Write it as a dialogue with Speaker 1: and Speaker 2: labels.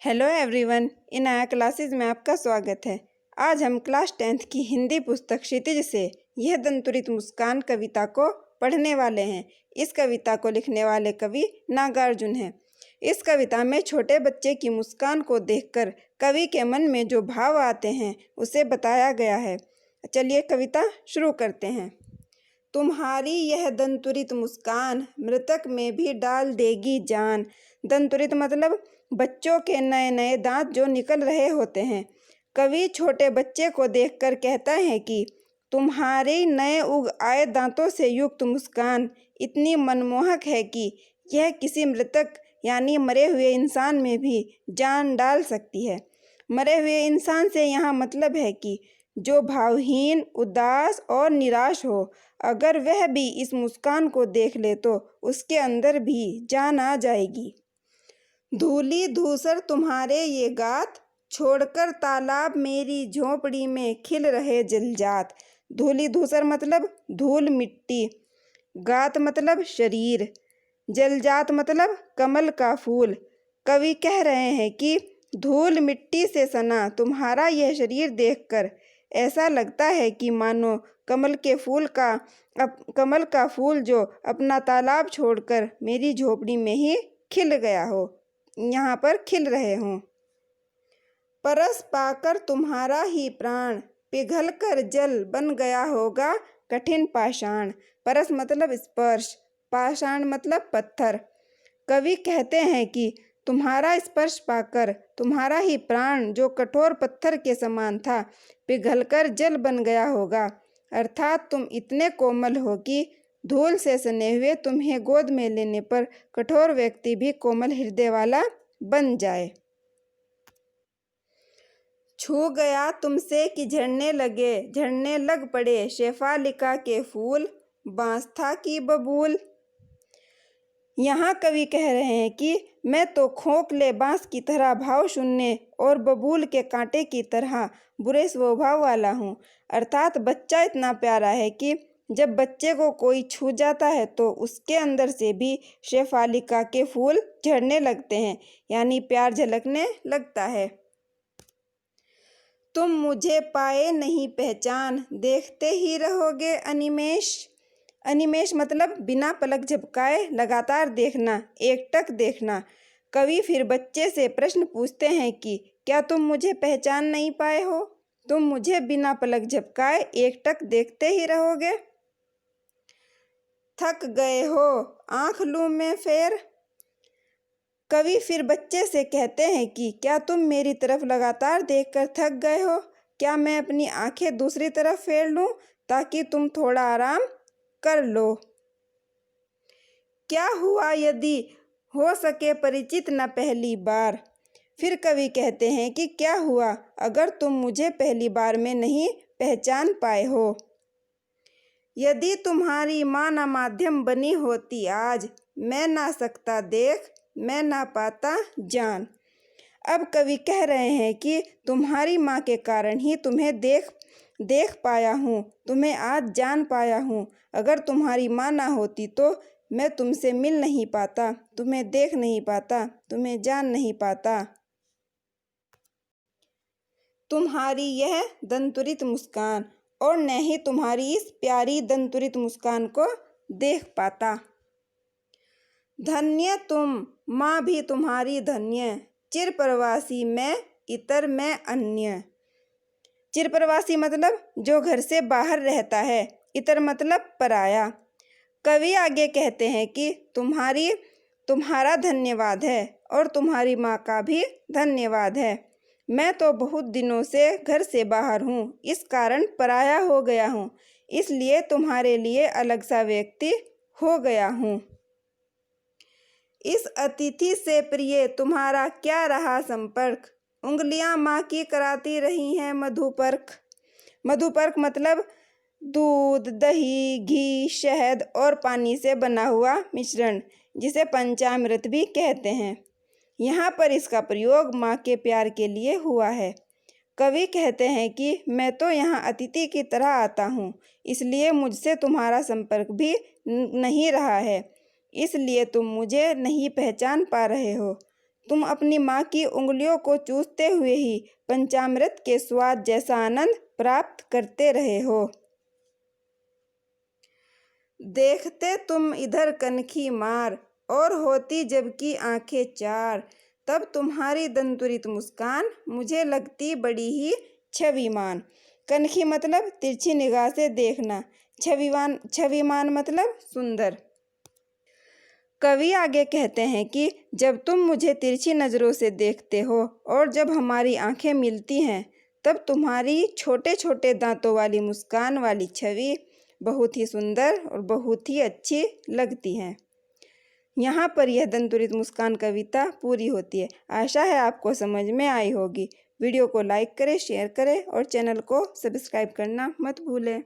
Speaker 1: Hello everyone, इन आया classes में आपका स्वागत है। आज हम क्लास 10th की हिंदी पुस्तक क्षितिज से यह दंतुरित मुस्कान कविता को पढ़ने वाले हैं। इस कविता को लिखने वाले कवि नागार्जुन हैं। इस कविता में छोटे बच्चे की मुस्कान को देखकर कवि के मन में जो भाव आते हैं उसे बताया गया है। चलिए कविता शुरू करते हैं। तुम्हारी यह दंतुरित मुस्कान मृतक में भी डाल देगी जान। दंतुरित मतलब बच्चों के नए नए दांत जो निकल रहे होते हैं। कवि छोटे बच्चे को देखकर कहता है कि तुम्हारी नए उग आए दांतों से युक्त मुस्कान इतनी मनमोहक है कि यह किसी मृतक यानी मरे हुए इंसान में भी जान डाल सकती है। मरे हुए इंसान से यहाँ मतलब है कि जो भावहीन, उदास और निराश हो, अगर वह भी इस मुस्कान को देख ले तो उसके अंदर भी जान आ जाएगी। धूली धूसर तुम्हारे ये गात, छोड़कर तालाब मेरी झोंपड़ी में खिल रहे जलजात। धूली धूसर मतलब धूल मिट्टी, गात मतलब शरीर, जलजात मतलब कमल का फूल। कवि कह रहे हैं कि धूल मिट्टी से सना तुम्हारा यह शरीर देखकर ऐसा लगता है कि मानो कमल का फूल जो अपना तालाब छोड़कर मेरी झोपड़ी में ही खिल गया हो, यहाँ पर खिल रहे हों। परस पाकर तुम्हारा ही प्राण पिघल कर जल बन गया होगा कठिन पाषाण। परस मतलब स्पर्श, पाषाण मतलब पत्थर। कवि कहते हैं कि तुम्हारा स्पर्श पाकर तुम्हारा ही प्राण जो कठोर पत्थर के समान था पिघलकर जल बन गया होगा, अर्थात तुम इतने कोमल हो कि धूल से सने हुए तुम्हें गोद में लेने पर कठोर व्यक्ति भी कोमल हृदय वाला बन जाए। छू गया तुमसे कि झड़ने लग पड़े शेफालिका के फूल, बांस था कि बबूल। यहाँ कवि कह रहे हैं कि मैं तो खोखले बांस की तरह भाव शून्य और बबूल के कांटे की तरह बुरे स्वभाव वाला हूँ। अर्थात बच्चा इतना प्यारा है कि जब बच्चे को कोई छू जाता है तो उसके अंदर से भी शेफालिका के फूल झड़ने लगते हैं, यानी प्यार झलकने लगता है। तुम मुझे पाए नहीं पहचान, देखते ही रहोगे अनिमेष। अनिमेष मतलब बिना पलक झपकाए लगातार देखना, एकटक देखना। कवि फिर बच्चे से प्रश्न पूछते हैं कि क्या तुम मुझे पहचान नहीं पाए हो? तुम मुझे बिना पलक झपकाए एकटक देखते ही रहोगे? थक गए हो आंख लूं मैं फेर। कवि फिर बच्चे से कहते हैं कि क्या तुम मेरी तरफ लगातार देखकर थक गए हो? क्या मैं अपनी आंखें दूसरी तरफ फेर लूं ताकि तुम थोड़ा आराम कर लो? क्या हुआ यदि हो सके परिचित न पहली बार। फिर कवि कहते हैं कि क्या हुआ अगर तुम मुझे पहली बार में नहीं पहचान पाए हो। यदि तुम्हारी माँ न माध्यम बनी होती आज, मैं ना सकता देख, मैं ना पाता जान। अब कवि कह रहे हैं कि तुम्हारी माँ के कारण ही तुम्हें देख पाया हूँ, तुम्हें आज जान पाया हूँ। अगर तुम्हारी माँ ना होती तो मैं तुमसे मिल नहीं पाता, तुम्हें देख नहीं पाता, तुम्हें जान नहीं पाता। तुम्हारी यह दंतुरित मुस्कान और न ही तुम्हारी इस प्यारी दंतुरित मुस्कान को देख पाता। धन्य तुम माँ भी तुम्हारी धन्य, चिरप्रवासी मैं इतर मैं अन्य। चिरप्रवासी मतलब जो घर से बाहर रहता है, इतर मतलब पराया। कवि आगे कहते हैं कि तुम्हारा धन्यवाद है और तुम्हारी माँ का भी धन्यवाद है। मैं तो बहुत दिनों से घर से बाहर हूँ, इस कारण पराया हो गया हूँ, इसलिए तुम्हारे लिए अलग सा व्यक्ति हो गया हूँ। इस अतिथि से प्रिय तुम्हारा क्या रहा संपर्क, उंगलियां माँ की कराती रही हैं मधुपर्क। मधुपर्क मतलब दूध, दही, घी, शहद और पानी से बना हुआ मिश्रण, जिसे पंचामृत भी कहते हैं। यहाँ पर इसका प्रयोग माँ के प्यार के लिए हुआ है। कवि कहते हैं कि मैं तो यहाँ अतिथि की तरह आता हूँ, इसलिए मुझसे तुम्हारा संपर्क भी नहीं रहा है, इसलिए तुम मुझे नहीं पहचान पा रहे हो। तुम अपनी माँ की उंगलियों को चूसते हुए ही पंचामृत के स्वाद जैसा आनंद प्राप्त करते रहे हो। देखते तुम इधर कनखी मार और होती जबकि आंखें चार, तब तुम्हारी दंतुरित मुस्कान मुझे लगती बड़ी ही छविमान। कनखी मतलब तिरछी निगाह से देखना, छविमान मतलब सुंदर। कवि आगे कहते हैं कि जब तुम मुझे तिरछी नज़रों से देखते हो और जब हमारी आंखें मिलती हैं, तब तुम्हारी छोटे छोटे दांतों वाली मुस्कान वाली छवि बहुत ही सुंदर और बहुत ही अच्छी लगती है। यहाँ पर यह दंतुरित मुस्कान कविता पूरी होती है। आशा है आपको समझ में आई होगी। वीडियो को लाइक करें, शेयर करें और चैनल को सब्सक्राइब करना मत भूलें।